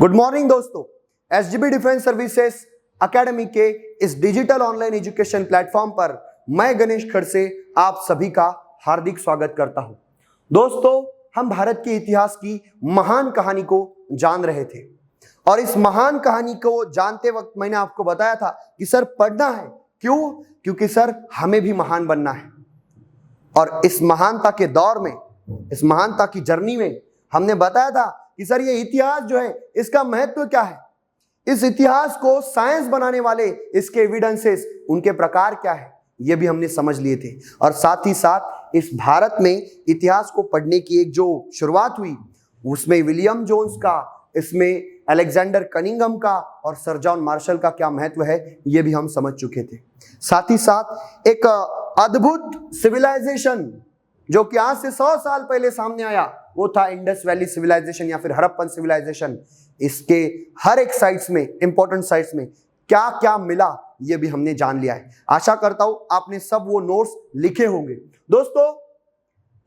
Good morning दोस्तों, SGB defence services academy के इस डिजिटल ऑनलाइन एजुकेशन प्लेटफॉर्म पर मैं गणेश खड़से आप सभी का हार्दिक स्वागत करता हूं। दोस्तों, हम भारत के इतिहास की महान कहानी को जान रहे थे और इस महान कहानी को जानते वक्त मैंने आपको बताया था कि सर पढ़ना है। क्यों? क्योंकि सर हमें भी महान बनना है। और इस महानता के दौर में, इस महानता की जर्नी में हमने बताया था कि सर ये इतिहास जो है इसका महत्व क्या है, इस इतिहास को साइंस बनाने वाले इसके एविडेंसेस, उनके प्रकार क्या है, ये भी हमने समझ लिए थे। और साथ ही साथ इस भारत में इतिहास को पढ़ने की एक जो शुरुआत हुई उसमें विलियम जोन्स का, इसमें अलेक्जेंडर कनिंघम का और सर जॉन मार्शल का क्या महत्व है ये भी हम समझ चुके थे। साथ ही साथ एक अद्भुत सिविलाइजेशन जो कि आज से 100 साल पहले सामने आया वो था इंडस वैली सिविलाइजेशन या फिर हड़प्पन सिविलाइजेशन। इसके हर एक साइट्स में, इंपॉर्टेंट साइट्स में क्या क्या मिला ये भी हमने जान लिया है। आशा करता हूं आपने सब वो नोट्स लिखे होंगे। दोस्तों,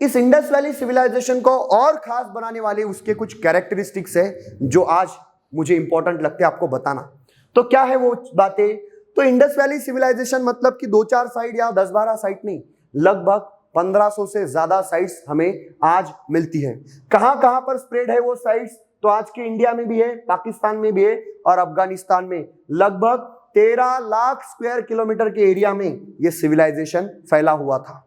इस इंडस वैली सिविलाइजेशन को और खास बनाने वाले उसके कुछ कैरेक्टरिस्टिक्स है जो आज मुझे इंपॉर्टेंट लगते हैं आपको बताना। तो क्या है वो बातें? तो इंडस वैली सिविलाइजेशन मतलब कि 2-4 साइट या 10-12 साइट नहीं, लगभग 1500 से ज्यादा साइट्स हमें आज मिलती हैं। कहां कहां पर स्प्रेड है वो साइट्स? तो आज के इंडिया में भी है, पाकिस्तान में भी है और अफगानिस्तान में। लगभग 13 लाख स्क्वायर किलोमीटर के एरिया में ये सिविलाइजेशन फैला हुआ था।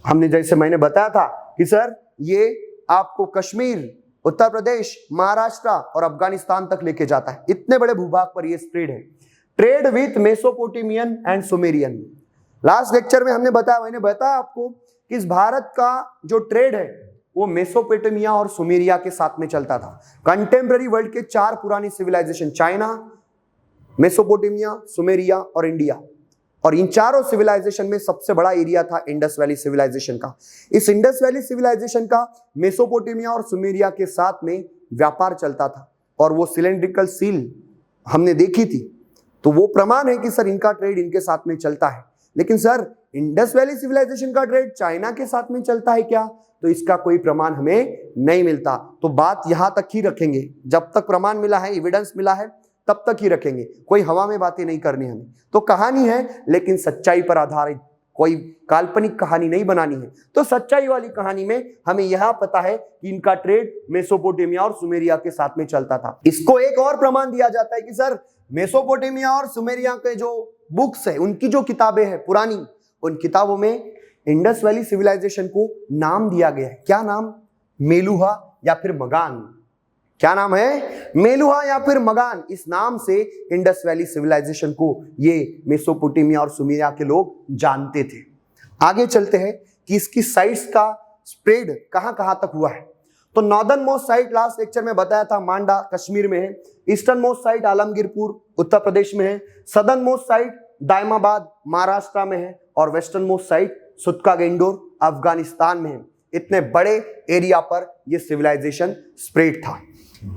हमने जैसे मैंने बताया था कि सर ये आपको कश्मीर, उत्तर प्रदेश, महाराष्ट्र और अफगानिस्तान तक लेके जाता है। इतने बड़े भूभाग पर ये स्प्रेड है। Trade with Mesopotamian and Sumerian. Last lecture में मैंने बताया आपको कि इस भारत का जो ट्रेड है वो मेसोपोटेमिया और सुमेरिया के साथ में चलता था। कंटेम्पररी वर्ल्ड के 4 पुरानी सिविलाइजेशन, चाइना, मेसोपोटेमिया, सुमेरिया और इंडिया, और इन चारों सिविलाइजेशन में सबसे बड़ा एरिया था इंडस वैली सिविलाइजेशन का। इस इंडस वैली सिविलाइजेशन का मेसोपोटेमिया और सुमेरिया के साथ में व्यापार चलता था और वो सिलेंड्रिकल सील हमने देखी थी, तो वो प्रमाण है कि सर इनका ट्रेड इनके साथ में चलता है। लेकिन सर इंडस वैली सिविलाइजेशन का ट्रेड चाइना के साथ में चलता है क्या? तो इसका कोई प्रमाण हमें नहीं मिलता। तो बात यहां तक ही रखेंगे, जब तक प्रमाण मिला है, एविडेंस मिला है तब तक ही रखेंगे। कोई हवा में बातें नहीं करनी हमें। तो कहानी है लेकिन सच्चाई पर आधारित, कोई काल्पनिक कहानी नहीं बनानी है। तो सच्चाई वाली कहानी में हमें यह पता है कि इनका ट्रेड मेसोपोटेमिया और सुमेरिया के साथ में चलता था। इसको एक और प्रमाण दिया जाता है कि सर मेसोपोटेमिया और सुमेरिया के जो बुक्स है, उनकी जो किताबें हैं पुरानी, उन किताबों में इंडस वैली सिविलाइजेशन को नाम दिया गया है। क्या नाम? मेलुहा या फिर मगान। क्या नाम है? मेलुहा या फिर मगान। इस नाम से इंडस वैली सिविलाइजेशन को ये मेसोपोटेमिया और सुमेरिया के लोग जानते थे। आगे चलते हैं कि इसकी साइट्स का स्प्रेड कहां कहां तक हुआ है। तो northern most site last lecture में बताया था मांडा कश्मीर में है, eastern most site Alamgirpur Uttar Pradesh में है, southern most site Daimabad Maharashtra में है और वेस्टर्न मोस्ट साइट सुत्का-गेंडोर अफगानिस्तान में है। इतने बड़े एरिया पर यह सिविलाइजेशन स्प्रेड था।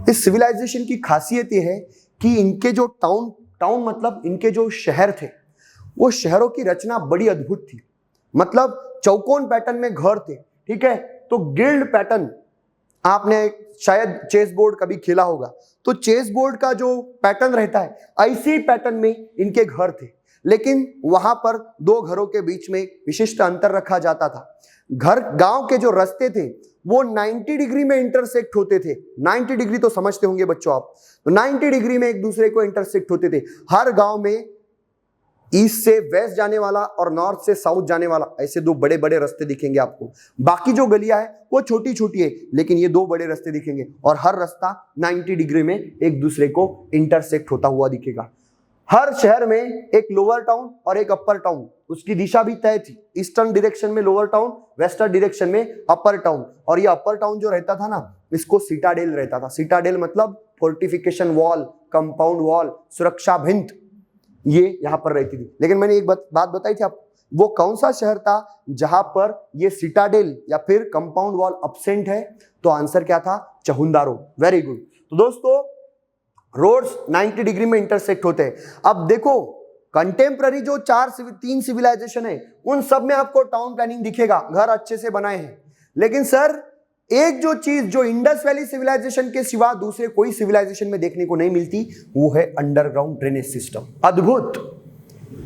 इस सिविलाइजेशन की खासियत यह है कि इनके जो टाउन मतलब इनके जो शहर थे, वो शहरों की रचना बड़ी अद्भुत थी। मतलब चौकोन पैटर्न में घर थे, ठीक है। तो गिल्ड पैटर्न, आपने शायद चेस बोर्ड कभी खेला होगा, तो चेस बोर्ड का जो पैटर्न रहता है ऐसी पैटर्न में इनके घर थे। लेकिन वहां पर 2 घरों के बीच में विशिष्ट अंतर रखा जाता था। घर, गांव के जो रास्ते थे वो 90 डिग्री में इंटरसेक्ट होते थे। 90 डिग्री तो समझते होंगे बच्चों आप, तो 90 डिग्री में एक दूसरे को इंटरसेक्ट होते थे। हर गांव में ईस्ट से वेस्ट जाने वाला और नॉर्थ से साउथ जाने वाला, ऐसे 2 बड़े बड़े रास्ते दिखेंगे आपको। बाकी जो गलियां है वो छोटी छोटी है, लेकिन ये 2 बड़े रास्ते दिखेंगे और हर रास्ता 90 डिग्री में एक दूसरे को इंटरसेक्ट होता हुआ दिखेगा। हर शहर में एक लोअर टाउन और एक अपर टाउन, उसकी दिशा भी तय थी। ईस्टर्न डायरेक्शन में लोअर टाउन, वेस्टर्न डायरेक्शन में अपर टाउन। और ये अपर टाउन जो रहता था ना, इसको सिटाडेल रहता था। सिटाडेल मतलब फोर्टिफिकेशन वॉल, कंपाउंड वॉल, सुरक्षा भिंत, ये यहां पर रहती थी। लेकिन मैंने एक बात बताई थी आपको, वो कौन सा शहर था जहां पर ये सिटाडेल या फिर कंपाउंड वॉल एब्सेंट है? तो आंसर क्या था? चहुंदारो। Very good. तो दोस्तों, रोड्स 90 डिग्री में इंटरसेक्ट होते हैं। अब देखो, कंटेम्पररी जो 3 सिविलाइजेशन है उन सब में आपको टाउन प्लानिंग दिखेगा, घर अच्छे से बनाए हैं। लेकिन सर एक जो चीज जो इंडस वैली सिविलाइजेशन के सिवा दूसरे कोई सिविलाइजेशन में देखने को नहीं मिलती वो है अंडरग्राउंड ड्रेनेज सिस्टम। अद्भुत।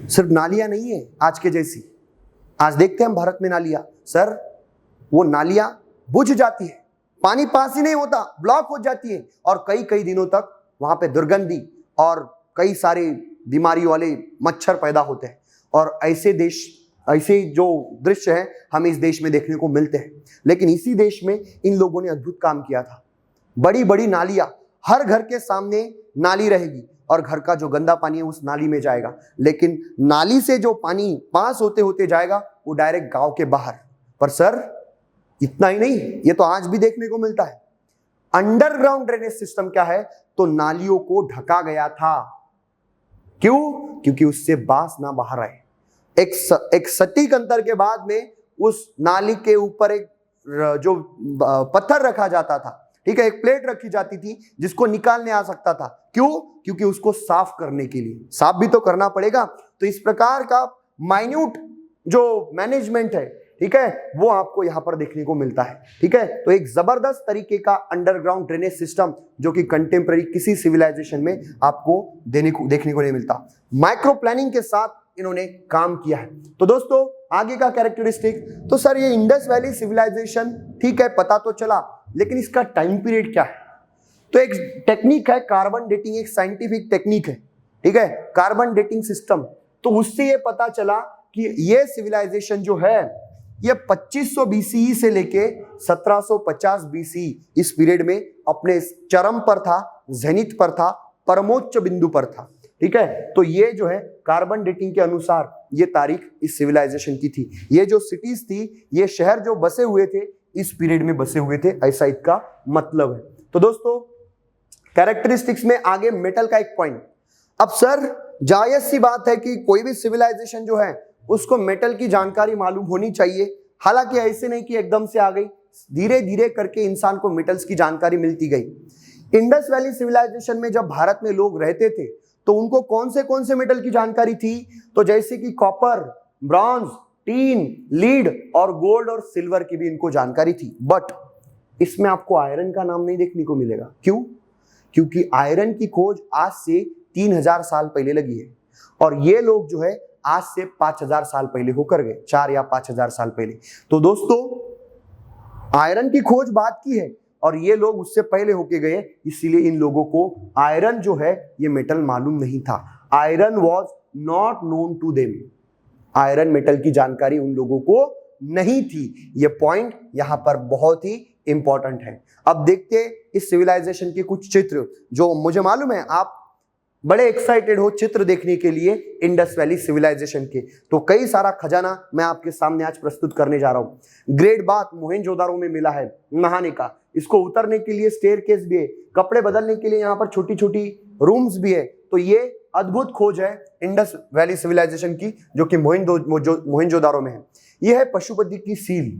सिर्फ नालियां नहीं है आज के जैसी। आज देखते हैं हम भारत में नालियां, सर वो नालियां बुझ जाती है, पानी पास ही नहीं होता, ब्लॉक हो जाती है और कई कई दिनों तक वहां पे दुर्गंधी और कई सारे बीमारी वाले मच्छर पैदा होते हैं। और ऐसे जो दृश्य है हमें इस देश में देखने को मिलते हैं। लेकिन इसी देश में इन लोगों ने अद्भुत काम किया था। बड़ी बड़ी नालियां, हर घर के सामने नाली रहेगी और घर का जो गंदा पानी है उस नाली में जाएगा, लेकिन नाली से जो पानी पास होते होते जाएगा वो डायरेक्ट गांव के बाहर। पर सर इतना ही नहीं, ये तो आज भी देखने को मिलता है। अंडरग्राउंड ड्रेनेज सिस्टम क्या है, तो नालियों को ढका गया था। क्यों? क्योंकि उससे बास ना बाहर आए। एक सटीक अंतर के बाद में उस नाली के ऊपर एक जो पत्थर रखा जाता था, ठीक है, एक प्लेट रखी जाती थी जिसको निकालने आ सकता था। क्यों? क्योंकि उसको साफ करने के लिए, साफ भी तो करना पड़ेगा। तो इस प्रकार का माइन्यूट जो मैनेजमेंट है, ठीक है, वो आपको यहां पर देखने को मिलता है। ठीक है, तो एक जबरदस्त तरीके का अंडरग्राउंड ड्रेनेज सिस्टम जो कि कंटेम्पररी किसी सिविलाइजेशन में आपको देखने को नहीं मिलता। माइक्रो प्लानिंग के साथ इन्होंने काम किया है। तो दोस्तों आगे का कैरेक्टरिस्टिक, तो सर ये इंडस वैली सिविलाइजेशन ठीक है पता तो चला, लेकिन इसका टाइम पीरियड क्या है? तो एक टेक्निक है कार्बन डेटिंग, एक साइंटिफिक टेक्निक है, ठीक है, कार्बन डेटिंग सिस्टम। तो उससे ये पता चला कि ये सिविलाइजेशन जो है ये 2500 BCE से लेके 1750 BCE इस पीरियड में अपने चरम पर था, जेनिथ पर था, परमोच्च बिंदु पर था। ठीक है, तो ये जो है कार्बन डेटिंग के अनुसार ये तारीख इस सिविलाइजेशन की थी। ये जो सिटीज थी, ये शहर जो बसे हुए थे इस पीरियड में बसे हुए थे, ऐसा इसका मतलब है। तो दोस्तों कैरेक्टरिस्टिक्स में आगे मेटल का एक पॉइंट। अब सर जायज सी बात है कि कोई भी सिविलाइजेशन जो है उसको मेटल की जानकारी मालूम होनी चाहिए। हालांकि ऐसे नहीं कि एकदम से आ गई, धीरे धीरे करके इंसान को मेटल्स की जानकारी मिलती गई। इंडस वैली सिविलाइजेशन में जब भारत में लोग रहते थे तो उनको कौन से मेटल की जानकारी थी? तो जैसे कि कॉपर, ब्रॉन्ज, टीन, लीड और गोल्ड और सिल्वर की भी इनको जानकारी थी। बट इसमें आपको आयरन का नाम नहीं देखने को मिलेगा। क्यों? क्योंकि आयरन की खोज आज से 3000 साल पहले लगी है और ये लोग जो है आज से 5000 साल पहले होकर गए, 4 या 5000 साल पहले। तो दोस्तों आयरन की खोज बात की है और ये लोग उससे पहले होके गए, इसीलिए इन लोगों को आयरन जो है ये मेटल मालूम नहीं था। Iron was not known to them. Iron metal की जानकारी उन लोगों को नहीं थी। ये पॉइंट यहां पर बहुत ही इंपॉर्टेंट है। अब देखते इस सिविलाइजेशन के कुछ चित्र जो मुझे मालूम है आप बड़े एक्साइटेड हो चित्र देखने के लिए इंडस वैली सिविलाइजेशन के। तो कई सारा खजाना मैं आपके सामने आज प्रस्तुत करने जा रहा हूं। ग्रेट बात मोहेंजोदारो में मिला है नहाने का, इसको उतरने के लिए स्टेयरकेस भी है, कपड़े बदलने के लिए यहाँ पर छोटी छोटी रूम्स भी है। तो ये अद्भुत खोज है इंडस वैली सिविलाइजेशन की जो कि मोहेंजोदारो में है। यह है पशुपति की सील।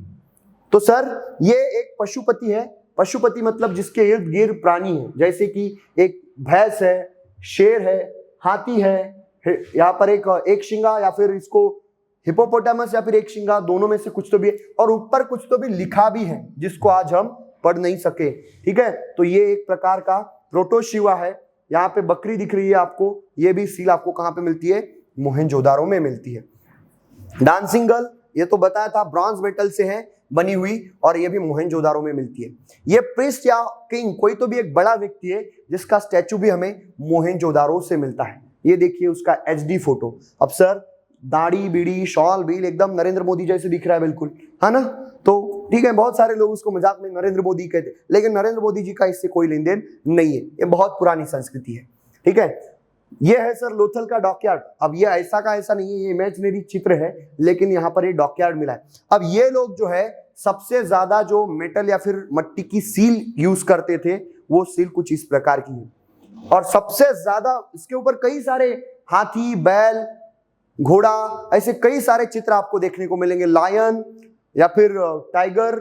तो सर ये एक पशुपति है, पशुपति मतलब जिसके इर्द गिर्द प्राणी है, जैसे कि एक भैंस है, शेर है, हाथी है, यहाँ पर एक शिंगा या फिर इसको हिपोपोटामस या फिर एक शिंगा, दोनों में से कुछ तो भी है और ऊपर कुछ तो भी लिखा भी है जिसको आज हम पढ़ नहीं सके। ठीक है, तो ये एक प्रकार का प्रोटोशिवा है। यहाँ पे बकरी दिख रही है आपको, ये भी सील आपको कहाँ पे मिलती है? मोहेंजोदारो में मिलती है। डांसिंग गर्ल ये तो बताया था ब्रॉन्ज मेटल से है बनी हुई और ये भी मोहेंजोदारो में मिलती है। ये प्रिस्ट या किंग कोई तो भी एक बड़ा व्यक्ति है जिसका स्टैचू भी हमें मोहेंजोदारो से मिलता है। ये देखिए उसका HD फोटो। अब सर दाढ़ी बीड़ी शॉल बील एकदम नरेंद्र मोदी जैसे दिख रहा है, बिल्कुल है ना? तो ठीक है, बहुत सारे लोग उसको मजाक में नरेंद्र मोदी कहते, लेकिन नरेंद्र मोदी जी का इससे कोई लेन देन नहीं है। ये बहुत पुरानी संस्कृति है। ठीक है, ये है सर लोथल का डॉकयार्ड। अब ये ऐसा का ऐसा नहीं है, ये इमेजिनरी चित्र है, लेकिन यहाँ पर ये डॉकयार्ड मिला है। अब ये लोग जो है सबसे ज्यादा जो मेटल या फिर मिट्टी की सील यूज करते थे वो सील कुछ इस प्रकार की है और सबसे ज्यादा इसके ऊपर कई सारे हाथी, बैल, घोड़ा, ऐसे कई सारे चित्र आपको देखने को मिलेंगे, लायन या फिर टाइगर,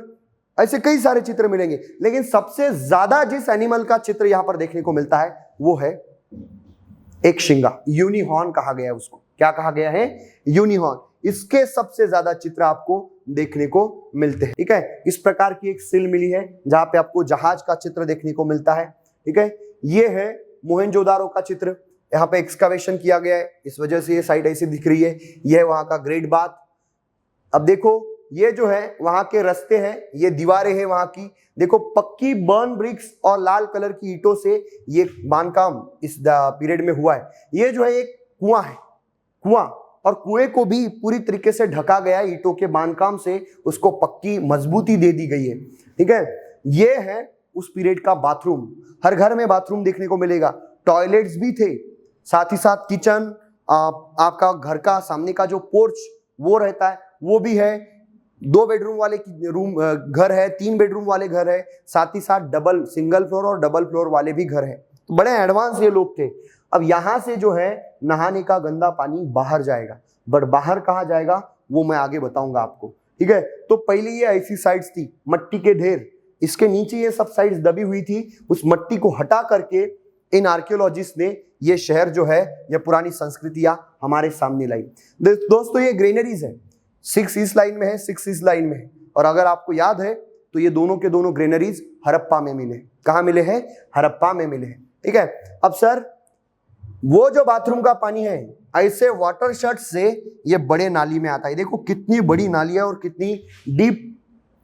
ऐसे कई सारे चित्र मिलेंगे। लेकिन सबसे ज्यादा जिस एनिमल का चित्र यहां पर देखने को मिलता है वो है एक शिंगा, यूनिहॉर्न कहा गया है उसको। क्या कहा गया है? यूनिहॉर्न। इसके सबसे ज्यादा चित्र आपको देखने को मिलते हैं। ठीक है, इस प्रकार की एक सील मिली है जहां पे आपको जहाज का चित्र देखने को मिलता है। ठीक है, ये है मोहनजोदारो का चित्र, यहाँ पे एक्सकावेशन किया गया है, इस वजह से ये साइड ऐसी दिख रही है। यह है वहां का ग्रेट बाथ। अब देखो ये जो है वहां के रास्ते हैं, ये दीवारें हैं वहां की, देखो पक्की बर्न ब्रिक्स और लाल कलर की ईंटों से ये बांधकाम इस पीरियड में हुआ है। ये जो है एक कुआं है, कुआं, और कुएं को भी पूरी तरीके से ढका गया है ईंटों के बांधकाम से, उसको पक्की मजबूती दे दी गई है। ठीक है, ये है उस पीरियड का बाथरूम। हर घर में बाथरूम देखने को मिलेगा, टॉयलेट्स भी थे, साथ ही साथ किचन, आपका घर का सामने का जो पोर्च वो रहता है वो भी है। 2 बेडरूम वाले रूम घर है, 3 बेडरूम वाले घर है, साथ ही साथ डबल सिंगल फ्लोर और डबल फ्लोर वाले भी घर है। तो बड़े एडवांस ये लोग थे। अब यहां से जो है नहाने का गंदा पानी बाहर जाएगा, बट बाहर कहाँ जाएगा वो मैं आगे बताऊंगा आपको। ठीक है, तो पहले ये ऐसी साइड्स थी, मट्टी के ढेर, इसके नीचे ये सब साइड्स दबी हुई थी। उस मट्टी को हटा करके इन आर्कियोलॉजिस्ट ने ये शहर जो है, ये पुरानी संस्कृतियां हमारे सामने लाई। दोस्तों ये ग्रेनरीज है, 6 इस लाइन में है, 6 इस लाइन में है, और अगर आपको याद है तो ये दोनों के दोनों ग्रेनरीज हड़प्पा में मिले। कहाँ मिले हैं? हड़प्पा में मिले हैं। ठीक है, अब सर वो जो बाथरूम का पानी है ऐसे वाटर शट से ये बड़े नाली में आता है। देखो कितनी बड़ी नाली है और कितनी डीप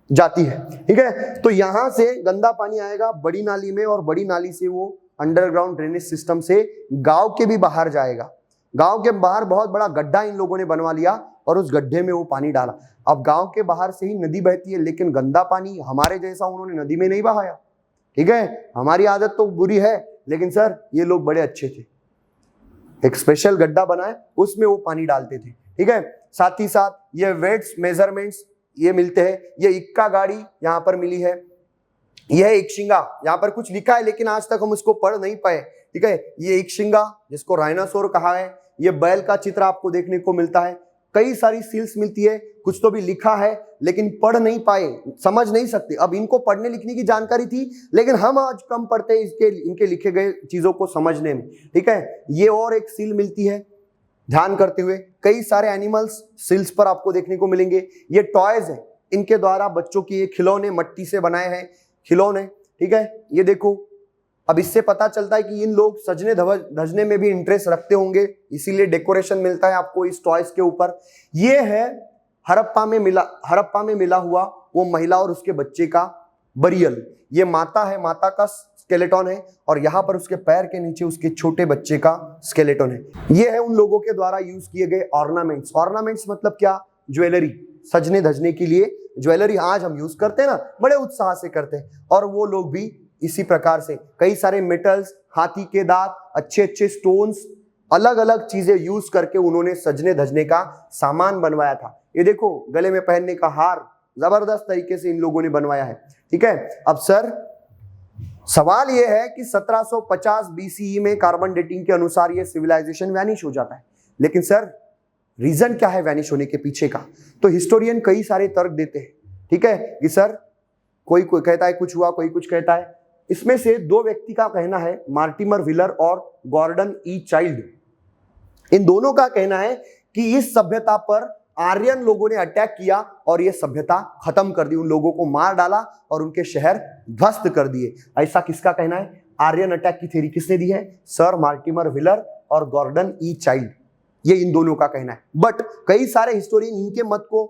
जाती है। ठीक है, तो यहां से गंदा पानी आएगा बड़ी नाली में, और बड़ी नाली से वो अंडरग्राउंड ड्रेनेज सिस्टम से गांव के भी बाहर जाएगा। गांव के बाहर बहुत बड़ा गड्ढा इन लोगों ने बनवा लिया और उस गड्ढे में वो पानी डाला। अब गांव के बाहर से ही नदी बहती है, लेकिन गंदा पानी हमारे जैसा उन्होंने नदी में नहीं बहाया। ठीक है, हमारी आदत तो बुरी है, लेकिन सर ये लोग बड़े अच्छे थे, एक स्पेशल गड्ढा बनाए उसमें वो पानी डालते थे। ठीक है, साथ ही साथ ये वेट्स मेजरमेंट्स ये मिलते हैं। ये इक्का गाड़ी यहाँ पर मिली है, यह एक शिंगा, यहाँ पर कुछ लिखा है लेकिन आज तक हम उसको पढ़ नहीं पाए। ठीक है, ये एक शिंगा जिसको राइनासोर कहा है। ये बैल का चित्र आपको देखने को मिलता है। कई सारी सील्स मिलती है, कुछ तो भी लिखा है लेकिन पढ़ नहीं पाए, समझ नहीं सकते। अब इनको पढ़ने लिखने की जानकारी थी, लेकिन हम आज कम पढ़ते हैं इनके लिखे गए चीजों को समझने में। ठीक है, ये और एक सील मिलती है, ध्यान करते हुए कई सारे एनिमल्स सील्स पर आपको देखने को मिलेंगे। ये टॉयज है, इनके द्वारा बच्चों की ये खिलौने मट्टी से बनाए हैं खिलौने। ठीक है, ये देखो, अब इससे पता चलता है कि इन लोग सजने धजने में भी इंटरेस्ट रखते होंगे, इसीलिए डेकोरेशन मिलता है आपको इस टॉयज के ऊपर। ये है हड़प्पा में मिला हुआ वो महिला और उसके बच्चे का बरियल। ये माता है, माता का स्केलेटन है, और यहाँ पर उसके पैर के नीचे उसके छोटे बच्चे का स्केलेटन है। ये है उन लोगों के द्वारा यूज किए गए ऑर्नामेंट्स। ऑर्नामेंट्स मतलब क्या? ज्वेलरी, सजने धजने के लिए ज्वेलरी आज हम यूज करते हैं ना, बड़े उत्साह से करते हैं, और वो लोग भी इसी प्रकार से कई सारे मेटल्स, हाथी के दांत, अच्छे अच्छे स्टोन्स, अलग अलग चीजें यूज करके उन्होंने सजने धजने का सामान बनवाया था। ये देखो गले में पहनने का हार जबरदस्त तरीके से इन लोगों ने बनवाया है। ठीक है, अब सर सवाल यह है कि 1750 बीसीई में कार्बन डेटिंग के अनुसार ये सिविलाइजेशन वैनिश हो जाता है, लेकिन सर रीजन क्या है वैनिश होने के पीछे का? तो हिस्टोरियन कई सारे तर्क देते हैं। ठीक है, कि सर कोई कहता है कुछ हुआ, कोई कुछ कहता है। इसमें से 2 व्यक्ति का कहना है, मार्टिमर व्हीलर और गॉर्डन ई चाइल्ड, इन दोनों का कहना है कि इस सभ्यता पर आर्यन लोगों ने अटैक किया और यह सभ्यता खत्म कर दी, उन लोगों को मार डाला और उनके शहर ध्वस्त कर दिए। ऐसा किसका कहना है? आर्यन अटैक की थ्योरी किसने दी है? सर मार्टिमर व्हीलर और गॉर्डन ई चाइल्ड, ये इन दोनों का कहना है। बट कई सारे हिस्टोरियन इनके मत को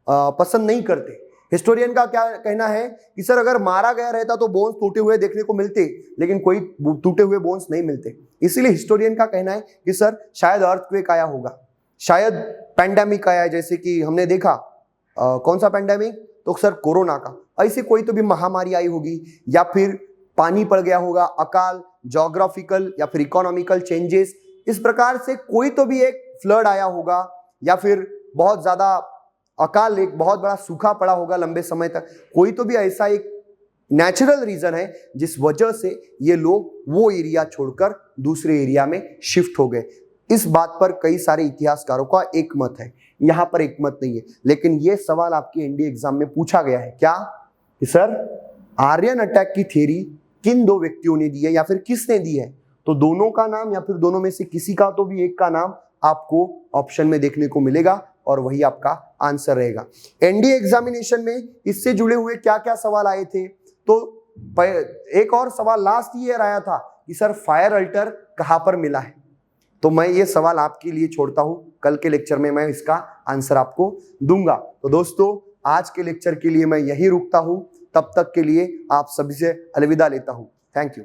पसंद नहीं करते। हिस्टोरियन का क्या कहना है कि सर अगर मारा गया रहता तो बोन्स टूटे हुए देखने को मिलते, लेकिन कोई टूटे हुए बोन्स नहीं मिलते। इसीलिए हिस्टोरियन का कहना है कि सर शायद अर्थक्वेक आया होगा, शायद पैंडेमिक आया है, जैसे कि हमने देखा कौन सा पैंडेमिक? तो सर कोरोना का। ऐसी कोई तो भी महामारी आई होगी, या फिर पानी पड़ गया होगा, अकाल, ज्योग्राफिकल या फिर इकोनॉमिकल चेंजेस, इस प्रकार से कोई तो भी एक फ्लड आया होगा, या फिर बहुत ज्यादा अकाल, एक बहुत बड़ा सूखा पड़ा होगा लंबे समय तक। कोई तो भी ऐसा एक नेचुरल रीजन है जिस वजह से ये लोग वो एरिया छोड़कर दूसरे एरिया में शिफ्ट हो गए। इस बात पर कई सारे इतिहासकारों का एक मत है, यहां पर एक मत नहीं है। लेकिन यह सवाल आपके एनडीए एग्जाम में पूछा गया है, क्या कि सर आर्यन अटैक की थ्योरी किन 2 व्यक्तियों ने दी है या फिर किसने दी है? तो दोनों का नाम या फिर दोनों में से किसी का तो भी एक का नाम आपको ऑप्शन में देखने को मिलेगा, और वही आपका आंसर रहेगा। एनडीए एग्जामिनेशन में इससे जुड़े हुए क्या क्या सवाल आए थे, तो एक और सवाल लास्ट ईयर आया था कि सर फायर अल्टर कहां पर मिला है। तो मैं ये सवाल आपके लिए छोड़ता हूं, कल के लेक्चर में मैं इसका आंसर आपको दूंगा। तो दोस्तों आज के लेक्चर के लिए मैं यही रुकता हूं, तब तक के लिए आप सभी से अलविदा लेता हूं। Thank you.